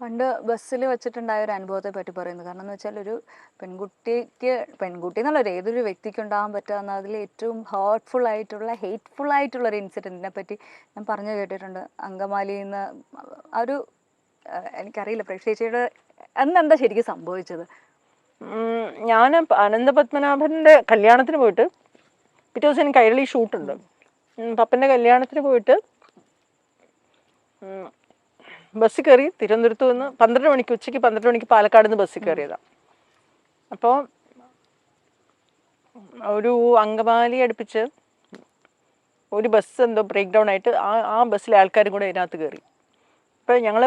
പണ്ട് ബസ്സിൽ വെച്ചിട്ടുണ്ടായ ഒരു അനുഭവത്തെ പറ്റി പറയുന്നത്. കാരണം എന്ന് വെച്ചാൽ ഒരു പെൺകുട്ടി എന്നുള്ളൊരു ഏതൊരു വ്യക്തിക്ക് ഉണ്ടാകാൻ പറ്റാവുന്ന അതിൽ ഏറ്റവും ഹേറ്റ്ഫുൾ ആയിട്ടുള്ള ഒരു ഇൻസിഡൻറ്റിനെ പറ്റി ഞാൻ പറഞ്ഞു കേട്ടിട്ടുണ്ട്. അങ്കമാലിയിൽ നിന്ന് ഒരു എനിക്കറിയില്ല പ്രേക്ഷേച്ചിയുടെ അന്ന് എന്താ ശരിക്കും സംഭവിച്ചത്? ഞാൻ അനന്തപത്മനാഭന്റെ കല്യാണത്തിന് പോയിട്ട് പിറ്റേ ദിവസം എനിക്ക് കൈരളി ഷൂട്ടുണ്ട്. പപ്പന്റെ കല്യാണത്തിന് പോയിട്ട് ബസ്സിൽ കയറി തിരുവനന്തപുരത്ത് നിന്ന് 12 മണിക്ക് ഉച്ചയ്ക്ക് 12 മണിക്ക് പാലക്കാട് നിന്ന് ബസ്സിൽ കയറിയതാണ്. അപ്പോൾ ഒരു അങ്കമാലി അടുപ്പിച്ച് ഒരു ബസ് എന്തോ ബ്രേക്ക് ഡൗൺ ആയിട്ട് ആ ബസ്സിലെ ആൾക്കാരും കൂടെ അതിനകത്ത് കയറി. അപ്പോൾ ഞങ്ങൾ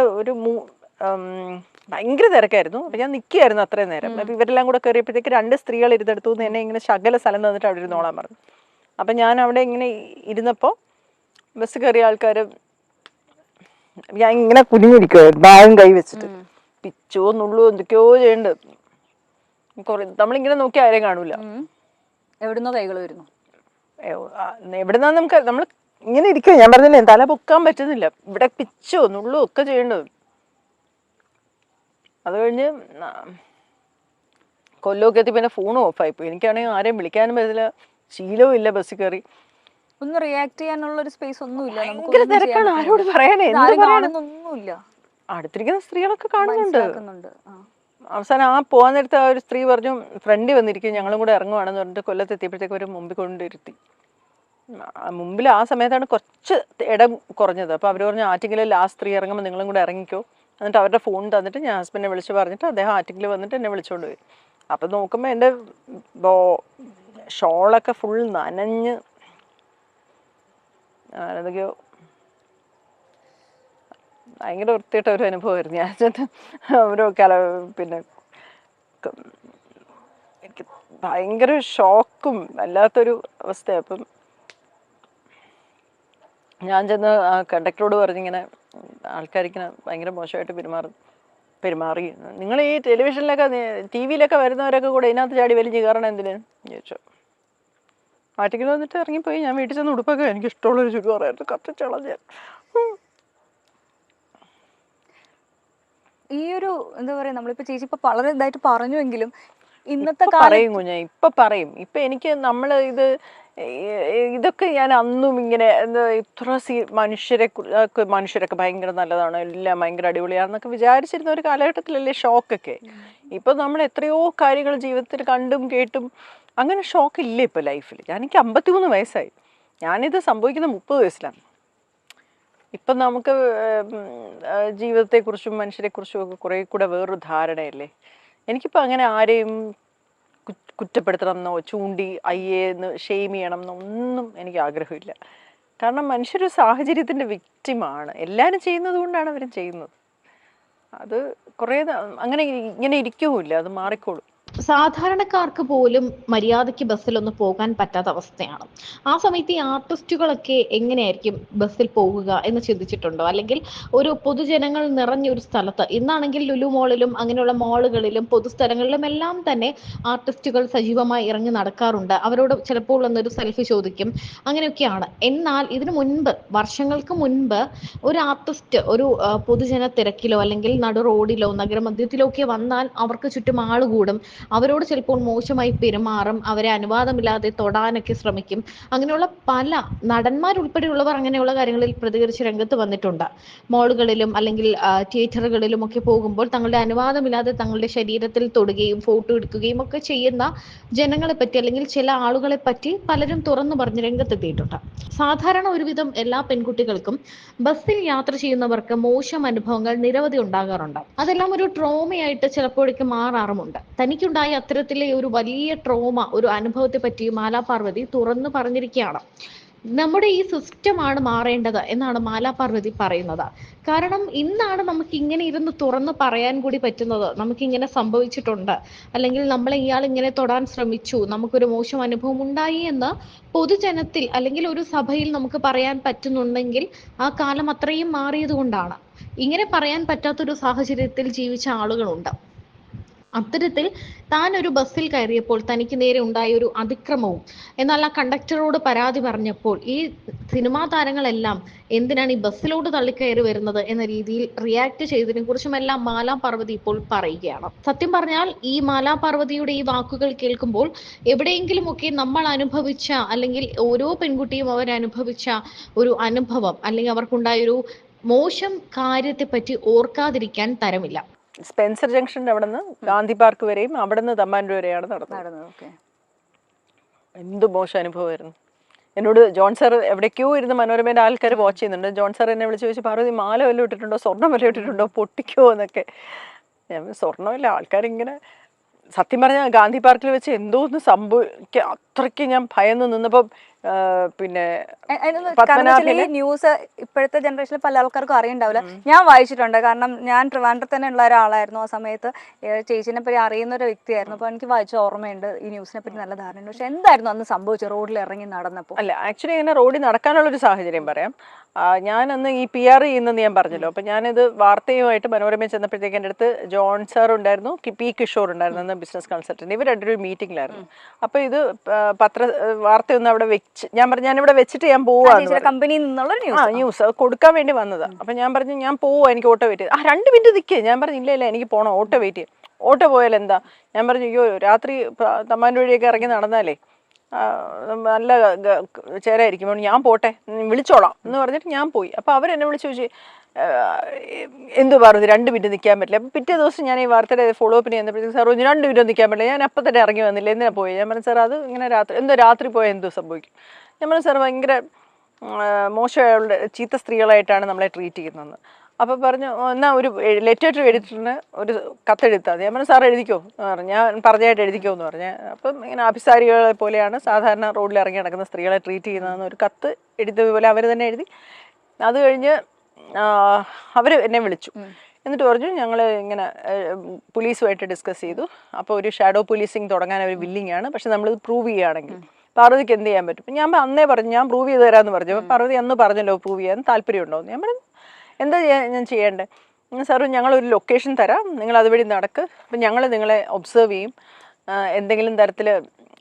ഭയങ്കര തിരക്കായിരുന്നു. അപ്പം ഞാൻ നിൽക്കുകയായിരുന്നു അത്രയും നേരം. അപ്പം ഇവരെല്ലാം കൂടെ കയറിയപ്പോഴത്തേക്ക് 2 സ്ത്രീകൾ ഇരുന്നെടുത്തു നിന്ന് എന്നെ ഇങ്ങനെ ശകല സ്ഥലം തന്നിട്ട് അവിടെ ഇരുന്നോളാൻ പറഞ്ഞു. അപ്പം ഞാൻ അവിടെ ഇങ്ങനെ ഇരുന്നപ്പോൾ ബസ് കയറിയ ആൾക്കാർ ഞാൻ ഇങ്ങനെ കുനിഞ്ഞിരിക്കുവായിരുന്നു ബാഗും കൈ വെച്ചിട്ട്. പിച്ചോ നുള്ളോ എന്തൊക്കെയോ ചെയ്യുന്നുണ്ട്. നമ്മളിങ്ങനെ നോക്കി ആരെയും കാണൂല. എവിടുന്നോ കൈകൾ വരുന്നു. എവിടുന്നാ നമ്മൾ ഇങ്ങനെ ഇരിക്കുക. ഞാൻ പറഞ്ഞില്ലേ തല പൊക്കാൻ പറ്റുന്നില്ല. ഇവിടെ പിച്ചോ നുള്ളോ ഒക്കെ ചെയ്യേണ്ടത്. അത് കഴിഞ്ഞ് കൊല്ലമൊക്കെ എത്തി പിന്നെ ഫോൺ ഓഫായിപ്പോയി. എനിക്കാണെങ്കിൽ ആരെയും വിളിക്കാനും പറ്റില്ല, ശീലവും ഇല്ല. ബസ്സിൽ കയറി ഒന്ന് റിയാക്ട് ചെയ്യാനുള്ള ഒരു സ്പേസ് ഒന്നുമില്ല. ഭയങ്കര തിരക്കാണ്. ആരോട് പറയാനേ, കാണുന്നൊന്നുമില്ല. അടുത്തിരിക്കുന്ന സ്ത്രീകളൊക്കെ കാണുന്നുണ്ട്. അവസാനം പോകാൻ നേരത്തെ ആ ഒരു സ്ത്രീ പറഞ്ഞു ഫ്രണ്ട് വന്നിരിക്കും, ഞങ്ങളും കൂടെ ഇറങ്ങുവാണെന്ന് പറഞ്ഞിട്ട് കൊല്ലത്ത് എത്തിയപ്പോഴത്തേക്ക് ഒരു മുമ്പിൽ കൊണ്ടിരുത്തി. മുമ്പിൽ ആ സമയത്താണ് കുറച്ച് ഇടം കുറഞ്ഞത്. അപ്പോൾ അവർ പറഞ്ഞു ആറ്റിങ്ങിൽ ആ സ്ത്രീ ഇറങ്ങുമ്പോൾ നിങ്ങളും കൂടെ ഇറങ്ങിക്കോ. എന്നിട്ട് അവരുടെ ഫോൺ തന്നിട്ട് ഞാൻ ഹസ്ബൻഡിനെ വിളിച്ച് പറഞ്ഞിട്ട് അദ്ദേഹം ആറ്റിങ്ങിൽ വന്നിട്ട് എന്നെ വിളിച്ചുകൊണ്ട് പോയി. അപ്പം നോക്കുമ്പോൾ എൻ്റെ ഷോളൊക്കെ ഫുൾ നനഞ്ഞ് എന്തൊക്കെയോ ഭയങ്കര വൃത്തിയായിട്ട ഒരു അനുഭവമായിരുന്നു. ഞാൻ ഓരോ പിന്നെ എനിക്ക് ഭയങ്കര ഷോക്കും വല്ലാത്തൊരു അവസ്ഥയാണ്. അപ്പം ഞാൻ ചെന്ന് ആ കണ്ടക്ടറോട് പറഞ്ഞിങ്ങനെ ആൾക്കാരിങ്ങനെ ഭയങ്കര മോശമായിട്ട് പെരുമാറി. നിങ്ങൾ ഈ ടെലിവിഷനിലൊക്കെ ടി വിയിലൊക്കെ വരുന്നവരൊക്കെ കൂടെ ഇതിനകത്ത് ചാടി വലിഞ്ഞ് കയറണം എന്തിന് ചോദിച്ചു. ആറ്റിങ്ങിൽ വന്നിട്ട് ഇറങ്ങിപ്പോയി. ഞാൻ വീട്ടിൽ ചെന്ന് ഉടുപ്പൊക്കെ എനിക്ക് ഇഷ്ടമുള്ളൊരു ചുരിദാറായിരുന്നു കത്തിച്ചോളാം ഞാൻ. ഈ ഒരു എന്താ പറയാ, നമ്മളിപ്പോ ചേച്ചി ഇപ്പൊ വളരെ ഇതായിട്ട് പറഞ്ഞുവെങ്കിലും ഇന്നത്തെ പറയും കുഞ്ഞ ഇപ്പൊ പറയും. ഇപ്പൊ എനിക്ക് ഇതൊക്കെ ഞാൻ അന്നും ഇങ്ങനെ ഇത്ര മനുഷ്യരൊക്കെ ഭയങ്കര നല്ലതാണ്, എല്ലാം ഭയങ്കര അടിപൊളിയാണെന്നൊക്കെ വിചാരിച്ചിരുന്ന ഒരു കാലഘട്ടത്തിലല്ലേ ഷോക്കൊക്കെ. ഇപ്പൊ നമ്മൾ എത്രയോ കാര്യങ്ങൾ ജീവിതത്തിൽ കണ്ടും കേട്ടും അങ്ങനെ ഷോക്ക് ഇല്ല ഇപ്പൊ ലൈഫിൽ. എനിക്ക് 53 വയസ്സായി. ഞാനിത് സംഭവിക്കുന്ന 30 വയസ്സിലാണ്. ഇപ്പം നമുക്ക് ജീവിതത്തെക്കുറിച്ചും മനുഷ്യരെക്കുറിച്ചും ഒക്കെ കുറേ കൂടെ വേറൊരു ധാരണയല്ലേ. എനിക്കിപ്പോൾ അങ്ങനെ ആരെയും കുറ്റപ്പെടുത്തണമെന്നോ ചൂണ്ടി അയ്യേന്ന് ഷെയിം ചെയ്യണമെന്നോ ഒന്നും എനിക്ക് ആഗ്രഹമില്ല. കാരണം മനുഷ്യരൊരു സാഹചര്യത്തിൻ്റെ വിക്റ്റിമാണ്. എല്ലാവരും ചെയ്യുന്നത് കൊണ്ടാണ് അവരും ചെയ്യുന്നത്. അത് കുറേ അങ്ങനെ ഇങ്ങനെ ഇരിക്കുമില്ല, അത് മാറിക്കോളും. സാധാരണക്കാർക്ക് പോലും മര്യാദയ്ക്ക് ബസ്സിലൊന്നും പോകാൻ പറ്റാത്ത അവസ്ഥയാണ്. ആ സമയത്ത് ഈ ആർട്ടിസ്റ്റുകളൊക്കെ എങ്ങനെയായിരിക്കും ബസ്സിൽ പോകുക എന്ന് ചിന്തിച്ചിട്ടുണ്ടോ? അല്ലെങ്കിൽ ഒരു പൊതുജനങ്ങൾ നിറഞ്ഞൊരു സ്ഥലത്ത്, ഇന്നാണെങ്കിൽ ലുലു മോളിലും അങ്ങനെയുള്ള മോളുകളിലും പൊതുസ്ഥലങ്ങളിലും എല്ലാം തന്നെ ആർട്ടിസ്റ്റുകൾ സജീവമായി ഇറങ്ങി നടക്കാറുണ്ട്. അവരോട് ചിലപ്പോൾ ഒന്നൊരു സെൽഫി ചോദിക്കും, അങ്ങനെയൊക്കെയാണ്. എന്നാൽ ഇതിനു മുൻപ്, വർഷങ്ങൾക്ക് മുൻപ് ഒരു ആർട്ടിസ്റ്റ് ഒരു പൊതുജന തിരക്കിലോ അല്ലെങ്കിൽ നടു റോഡിലോ നഗരമധ്യത്തിലോ ഒക്കെ വന്നാൽ അവർക്ക് ചുറ്റും ആളുകൂടും. അവരോട് ചിലപ്പോൾ മോശമായി പെരുമാറും, അവരെ അനുവാദമില്ലാതെ തൊടാനൊക്കെ ശ്രമിക്കും. അങ്ങനെയുള്ള പല നടന്മാരുൾപ്പെടെയുള്ളവർ അങ്ങനെയുള്ള കാര്യങ്ങളിൽ പ്രതികരിച്ച് രംഗത്ത് വന്നിട്ടുണ്ട്. മോളുകളിലും അല്ലെങ്കിൽ തിയേറ്ററുകളിലും ഒക്കെ പോകുമ്പോൾ തങ്ങളുടെ അനുവാദമില്ലാതെ തങ്ങളുടെ ശരീരത്തിൽ തൊടുകയും ഫോട്ടോ എടുക്കുകയും ഒക്കെ ചെയ്യുന്ന ജനങ്ങളെ പറ്റി അല്ലെങ്കിൽ ചില ആളുകളെ പറ്റി പലരും തുറന്നു പറഞ്ഞ് രംഗത്തെത്തിയിട്ടുണ്ട്. സാധാരണ ഒരുവിധം എല്ലാ പെൺകുട്ടികൾക്കും ബസ്സിൽ യാത്ര ചെയ്യുന്നവർക്ക് മോശം അനുഭവങ്ങൾ നിരവധി ഉണ്ടാകാറുണ്ട്. അതെല്ലാം ഒരു ട്രോമയായിട്ട് ചിലപ്പോഴേക്ക് മാറാറുമുണ്ട്. തനിക്കുണ്ടായ അത്തരത്തിലെ ഒരു വലിയ ട്രോമ, ഒരു അനുഭവത്തെ പറ്റി മാലാപാർവതി തുറന്നു പറഞ്ഞിരിക്കുകയാണ്. നമ്മുടെ ഈ സിസ്റ്റമാണ് മാറേണ്ടത് എന്നാണ് മാലാപാർവതി പറയുന്നത്. കാരണം ഇന്നാണ് നമുക്ക് ഇങ്ങനെ ഇരുന്ന് തുറന്ന് പറയാൻ കൂടി പറ്റുന്നത്. നമുക്കിങ്ങനെ സംഭവിച്ചിട്ടുണ്ട്, അല്ലെങ്കിൽ നമ്മളെ ഇയാൾ ഇങ്ങനെ തൊടാൻ ശ്രമിച്ചു, നമുക്കൊരു മോശം അനുഭവം ഉണ്ടായി എന്ന് പൊതുജനത്തിൽ അല്ലെങ്കിൽ ഒരു സഭയിൽ നമുക്ക് പറയാൻ പറ്റുന്നുണ്ടെങ്കിൽ ആ കാലം അത്രയും മാറിയത് കൊണ്ടാണ്. ഇങ്ങനെ പറയാൻ പറ്റാത്തൊരു സാഹചര്യത്തിൽ ജീവിച്ച ആളുകളുണ്ട്. അത്തരത്തിൽ താൻ ഒരു ബസ്സിൽ കയറിയപ്പോൾ തനിക്ക് നേരെ ഉണ്ടായ ഒരു അതിക്രമവും എന്നാൽ ആ കണ്ടക്ടറോട് പരാതി പറഞ്ഞപ്പോൾ ഈ സിനിമാ താരങ്ങളെല്ലാം എന്തിനാണ് ഈ ബസ്സിലോട്ട് തള്ളിക്കയറി വരുന്നത് എന്ന രീതിയിൽ റിയാക്ട് ചെയ്തതിനെ കുറിച്ചുമെല്ലാം മാലാ പാർവതി ഇപ്പോൾ പറയുകയാണ്. സത്യം പറഞ്ഞാൽ ഈ മാലാ പാർവതിയുടെ ഈ വാക്കുകൾ കേൾക്കുമ്പോൾ എവിടെയെങ്കിലുമൊക്കെ നമ്മൾ അനുഭവിച്ച അല്ലെങ്കിൽ ഓരോ പെൺകുട്ടിയും അവരനുഭവിച്ച ഒരു അനുഭവം അല്ലെങ്കിൽ അവർക്കുണ്ടായൊരു മോശം കാര്യത്തെപ്പറ്റി ഓർക്കാതിരിക്കാൻ തരമില്ല. സ്പെൻസർ ജംഗ്ഷൻ്റെ അവിടെ നിന്ന് ഗാന്ധി പാർക്ക് വരെയും അവിടെ നിന്ന് തമ്പാനൂർ വരെയാണ് നടന്നത്. എന്ത് മോശം അനുഭവമായിരുന്നു. എന്നോട് ജോൺ സാർ എവിടേക്കോ ഇരുന്ന് മനോരമേൻ്റെ ആൾക്കാർ വാച്ച് ചെയ്യുന്നുണ്ട്. ജോൺ സാർ എന്നെ വിളിച്ച് ചോദിച്ചു, പാർവതി മാല വല്ലതും ഇട്ടിട്ടുണ്ടോ, സ്വർണ്ണം വല്ലതും ഇട്ടിട്ടുണ്ടോ, പൊട്ടിക്കോ എന്നൊക്കെ. ഞാൻ സ്വർണ്ണമില്ല. ആൾക്കാരിങ്ങനെ സത്യം പറഞ്ഞാൽ ഗാന്ധി പാർക്കിൽ വെച്ച് എന്തോ ഒന്ന് സംഭവിക്കുക അത്രയ്ക്ക് ഞാൻ ഭയന്ന് നിന്നപ്പോൾ പിന്നെ ന്യൂസ് ഇപ്പോഴത്തെ ജനറേഷനിൽ പല ആൾക്കാർക്കും അറിയണ്ടാവില്ല. ഞാൻ വായിച്ചിട്ടുണ്ട്, കാരണം ഞാൻ ട്രിവാൻഡ്രത്ത് തന്നെ ഉള്ള ഒരാളായിരുന്നു. ആ സമയത്ത് ചേച്ചിനെ പറ്റി അറിയുന്ന ഒരു വ്യക്തിയായിരുന്നു. അപ്പോൾ എനിക്ക് വായിച്ച ഓർമ്മയുണ്ട്, ഈ ന്യൂസിനെ പറ്റി നല്ല ധാരണയുണ്ട്. പക്ഷെ എന്തായിരുന്നു അന്ന് സംഭവിച്ചത് റോഡിൽ ഇറങ്ങി നടന്നപ്പോൾ? അല്ല, ആക്ച്വലി ഇങ്ങനെ റോഡിൽ നടക്കാനുള്ളൊരു സാഹചര്യം പറയാം. ഞാൻ അന്ന് ഈ PR ചെയ്യുന്നെന്ന് ഞാൻ പറഞ്ഞല്ലോ. അപ്പം ഞാനിത് വാർത്തയുമായിട്ട് മനോരമയിൽ ചെന്നപ്പോഴത്തേക്ക് എൻ്റെ അടുത്ത് ജോൺ സാർ ഉണ്ടായിരുന്നു, P. കിഷോർ ഉണ്ടായിരുന്നു, അന്ന് ബിസിനസ് കൺസൾട്ടൻറ്റ്. ഇവർ രണ്ടൊരു മീറ്റിംഗിലായിരുന്നു. അപ്പോൾ ഇത് വാർത്തയൊന്നും അവിടെ ഞാൻ പറഞ്ഞു ഞാനിവിടെ വെച്ചിട്ട് ഞാൻ പോവാന്ന്, കമ്പനിയിൽ നിന്നുള്ള ന്യൂസ് കൊടുക്കാൻ വേണ്ടി വന്നതാണ്. അപ്പം ഞാൻ പറഞ്ഞു ഞാൻ പോവാ, എനിക്ക് ഓട്ടോ വെയിറ്റ് ചെയ്ത്. 2 മിനിറ്റ് നിൽക്കുക. ഞാൻ പറഞ്ഞു ഇല്ല എനിക്ക് പോകണം, ഓട്ടോ വെയിറ്റ് ചെയ്യും. ഓട്ടോ പോയാൽ എന്താ? ഞാൻ പറഞ്ഞു അയ്യോ രാത്രി തമ്പാനൂർ വഴിയൊക്കെ ഇറങ്ങി നടന്നാലേ നല്ല ചേരായിരിക്കും, ഞാൻ പോട്ടെ, വിളിച്ചോളാം എന്ന് പറഞ്ഞിട്ട് ഞാൻ പോയി. അപ്പോൾ അവരെന്നെ വിളിച്ച് ചോദിച്ചു എന്ത് പറഞ്ഞു 2 മിനിറ്റ് നിൽക്കാൻ പറ്റില്ല. അപ്പോൾ പിറ്റേ ദിവസം ഞാൻ ഈ വാർത്തയുടെ ഫോളോ അപ്പിന് ചെന്നപ്പോഴത്തേക്ക് സാർ 2 മിനിറ്റ് നിൽക്കാൻ പറ്റില്ല, ഞാൻ അപ്പം തന്നെ ഇറങ്ങി വന്നില്ല, എന്തിനാ പോയി? ഞാൻ പറഞ്ഞു സാർ അത് ഇങ്ങനെ രാത്രി പോയാൽ എന്തോ സംഭവിക്കും. ഞാൻ പറഞ്ഞു സാർ ഭയങ്കര മോശമായുള്ള ചീത്ത സ്ത്രീകളായിട്ടാണ് നമ്മളെ ട്രീറ്റ് ചെയ്യുന്നതെന്ന്. അപ്പോൾ പറഞ്ഞു എന്നാൽ ഒരു ലെറ്റർ എഡിറ്ററിന് ഒരു കത്തെഴുത്താൽ മതി. ഞാൻ പറഞ്ഞു സാർ എഴുതിക്കോ എന്ന് പറഞ്ഞു, ഞാൻ പറഞ്ഞായിട്ട് എഴുതിക്കോ എന്ന് പറഞ്ഞു. അപ്പം ഇങ്ങനെ അഭിസാരികളെ പോലെയാണ് സാധാരണ റോഡിൽ ഇറങ്ങി നടക്കുന്ന സ്ത്രീകളെ ട്രീറ്റ് ചെയ്യുന്നതെന്ന് ഒരു കത്ത് എഴുതിയതുപോലെ അവർ തന്നെ എഴുതി. അത് കഴിഞ്ഞ് അവർ എന്നെ വിളിച്ചു. എന്നിട്ട് പറഞ്ഞു ഞങ്ങൾ ഇങ്ങനെ പോലീസുമായിട്ട് ഡിസ്കസ് ചെയ്തു. അപ്പോൾ ഒരു ഷാഡോ പോലീസിങ് തുടങ്ങാൻ അവർ വില്ലിങ് ആണ്, പക്ഷെ നമ്മളിത് പ്രൂവ് ചെയ്യുകയാണെങ്കിൽ പാർവതിക്ക് എന്ത് ചെയ്യാൻ പറ്റും? ഞാൻ അന്നേ പറഞ്ഞു ഞാൻ പ്രൂവ് ചെയ്ത് തരാമെന്ന് പറഞ്ഞു. അപ്പോൾ പാർവതി അന്ന് പറഞ്ഞല്ലോ പ്രൂവ് ചെയ്യാൻ താല്പര്യമുണ്ടോയെന്ന്. ഞാൻ പറഞ്ഞു എന്താ ഞാൻ ചെയ്യേണ്ടത്? സാറ് ഞങ്ങളൊരു ലൊക്കേഷൻ തരാം, നിങ്ങൾ അതുവഴി നടക്ക്, അപ്പം ഞങ്ങൾ നിങ്ങളെ ഒബ്സർവ് ചെയ്യും, എന്തെങ്കിലും തരത്തിൽ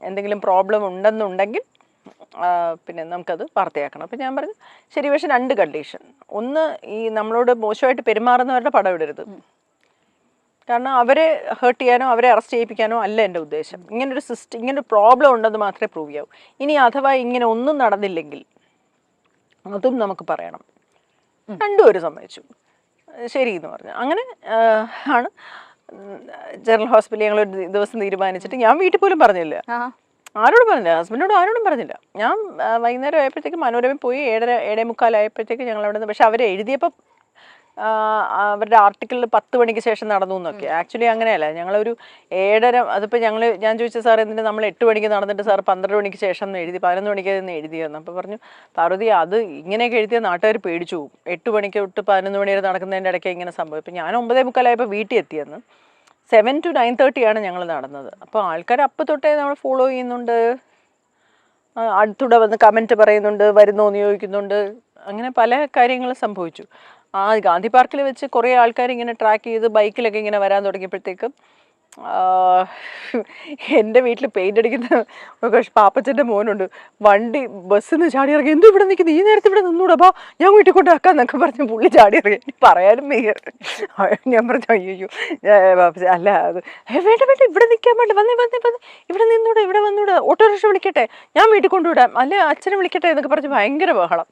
എന്തെങ്കിലും പ്രോബ്ലം ഉണ്ടെന്നുണ്ടെങ്കിൽ പിന്നെ നമുക്കത് വാർത്തയാക്കണം. അപ്പം ഞാൻ പറഞ്ഞു ശരി, പക്ഷെ 2 കണ്ടീഷൻ. ഒന്ന്, ഈ നമ്മളോട് മോശമായിട്ട് പെരുമാറുന്നവരുടെ പടം ഇടരുത്. കാരണം അവരെ ഹേർട്ട് ചെയ്യാനോ അവരെ അറസ്റ്റ് ചെയ്യിപ്പിക്കാനോ അല്ല എൻ്റെ ഉദ്ദേശം. ഇങ്ങനൊരു പ്രോബ്ലം ഉണ്ടെന്ന് മാത്രമേ പ്രൂവ് ചെയ്യാവൂ. ഇനി അഥവാ ഇങ്ങനെ ഒന്നും നടന്നില്ലെങ്കിൽ അതും നമുക്ക് പറയണം. 2 പേര് സമ്മതിച്ചു, ശരി എന്ന് പറഞ്ഞു. അങ്ങനെ ആണ് ജനറൽ ഹോസ്പിറ്റലിൽ ഞങ്ങളൊരു ദിവസം തീരുമാനിച്ചിട്ട് ഞാൻ വീട്ടിൽ പോലും പറഞ്ഞില്ല, ആരോടും പറഞ്ഞില്ല, ഹസ്ബൻഡിനോടും ആരോടും പറഞ്ഞില്ല. ഞാൻ വൈകുന്നേരം ആയപ്പോഴത്തേക്ക് മനോരമയിൽ പോയി 7:45 ആയപ്പോഴത്തേക്ക് ഞങ്ങൾ അവിടെ നിന്ന്. പക്ഷെ അവർ എഴുതിയപ്പോൾ അവരുടെ ആർട്ടിക്കിളിൽ 10 മണിക്ക് ശേഷം നടന്നു എന്നൊക്കെ. ആക്ച്വലി അങ്ങനെയല്ല, ഞങ്ങളൊരു 7:30. അതിപ്പോൾ ഞാൻ ചോദിച്ച സാർ എന്തിനാ നമ്മൾ 8 മണിക്ക് നടന്നിട്ട് സാർ 12 മണിക്ക് ശേഷം എന്ന് എഴുതി, 11 മണിക്ക് നിന്ന് എഴുതിയെന്ന്. അപ്പോൾ പറഞ്ഞു പാർവതി അത് ഇങ്ങനെയൊക്കെ എഴുതിയ നാട്ടുകാർ പേടിച്ചു പോകും, 8 മണിക്ക് തൊട്ട് 11 മണി വരെ നടക്കുന്നതിൻ്റെ ഇടയ്ക്ക് ഇങ്ങനെ സംഭവം. ഇപ്പം ഞാൻ 9:45 ആയപ്പോൾ വീട്ടിൽ എത്തിയെന്ന്. 7 to 9:30 ഞങ്ങൾ നടന്നത്. അപ്പോൾ ആൾക്കാർ അപ്പം തൊട്ടേ നമ്മൾ ഫോളോ ചെയ്യുന്നുണ്ട്, അടുത്തൂടെ വന്ന് കമൻറ്റ് പറയുന്നുണ്ട്, വരുന്നോന്ന് ചോദിക്കുന്നുണ്ട്, അങ്ങനെ പല കാര്യങ്ങളും സംഭവിച്ചു. ഗാന്ധി പാർക്കിൽ വെച്ച് കുറേ ആൾക്കാർ ഇങ്ങനെ ട്രാക്ക് ചെയ്ത് ബൈക്കിലൊക്കെ ഇങ്ങനെ വരാൻ തുടങ്ങിയപ്പോഴത്തേക്കും എൻ്റെ വീട്ടിൽ പെയിൻ്റ് അടിക്കുന്ന പാപ്പച്ചൻ്റെ മോനുണ്ട്, വണ്ടി ബസ്സിൽ നിന്ന് ചാടി ഇറങ്ങി, എന്തോ ഇവിടെ നിൽക്കുന്നു, ഈ നേരത്തെ ഇവിടെ നിന്നൂടാ, ഞാൻ വീട്ടിൽ കൊണ്ടാക്കാന്നൊക്കെ പറഞ്ഞ് പുള്ളി ചാടി ഇറങ്ങി. പറയാനും വയ്യ. ഞാൻ പറഞ്ഞു അയ്യോ അല്ല അത് വേണ്ട ഇവിടെ നിൽക്കാൻ വേണ്ട, വന്നേ ഇവിടെ നിന്നൂടെ, ഇവിടെ വന്നൂടെ, ഓട്ടോറിക്ഷ വിളിക്കട്ടെ, ഞാൻ വീട്ടിൽ കൊണ്ടുവിടാം, അല്ലെ അച്ഛനെ വിളിക്കട്ടെ എന്നൊക്കെ പറഞ്ഞ് ഭയങ്കര ബഹളം.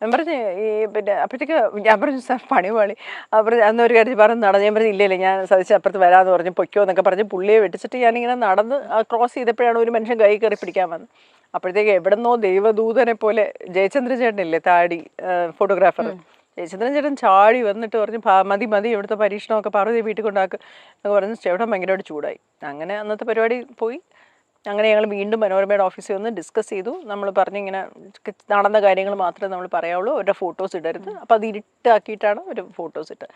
ഞാൻ പറഞ്ഞ് ഈ പിന്നെ അപ്പോഴത്തേക്ക് ഞാൻ പറഞ്ഞു സാർ പണി പാളി. അപ്പോൾ അന്നൊരു കാര്യം പറഞ്ഞ് നടന്ന്. ഞാൻ പറഞ്ഞു ഇല്ല ഞാൻ സതിച്ച് അപ്പുറത്ത് വരാമെന്ന് പറഞ്ഞ് പൊയ്ക്കോ എന്നൊക്കെ പറഞ്ഞ് പുള്ളിയെ വെട്ടിച്ചിട്ട് ഞാനിങ്ങനെ നടന്ന് ക്രോസ് ചെയ്തപ്പോഴാണ് ഒരു മനുഷ്യൻ കൈ കയറി പിടിക്കാൻ വന്നത്. അപ്പോഴത്തേക്ക് എവിടെന്നോ ദൈവദൂതനെ പോലെ ജയചന്ദ്രൻ ചേട്ടനില്ലേ, താടി ഫോട്ടോഗ്രാഫർ, ജയചന്ദ്രൻ ചേട്ടൻ ചാടി വന്നിട്ട് പറഞ്ഞു മതി ഇവിടുത്തെ പരീക്ഷണമൊക്കെ പാർവതി വീട്ടിൽ കൊണ്ടാക്കുക എന്നൊക്കെ പറഞ്ഞ് ചേട്ടൻ ഭയങ്കരമായിട്ട് ചൂടായി. അങ്ങനെ അന്നത്തെ പരിപാടി പോയി. അങ്ങനെ ഞങ്ങൾ വീണ്ടും മനോരമയുടെ ഓഫീസിൽ വന്ന് ഡിസ്കസ് ചെയ്തു. നമ്മൾ പറഞ്ഞിങ്ങനെ നടന്ന കാര്യങ്ങൾ മാത്രമേ നമ്മൾ പറയാവുള്ളൂ, അവരുടെ ഫോട്ടോസ് ഇടരുത്. അപ്പോൾ അത് ഇരുട്ടാക്കിയിട്ടാണ് ഒരു ഫോട്ടോസ് ഇട്ടത്.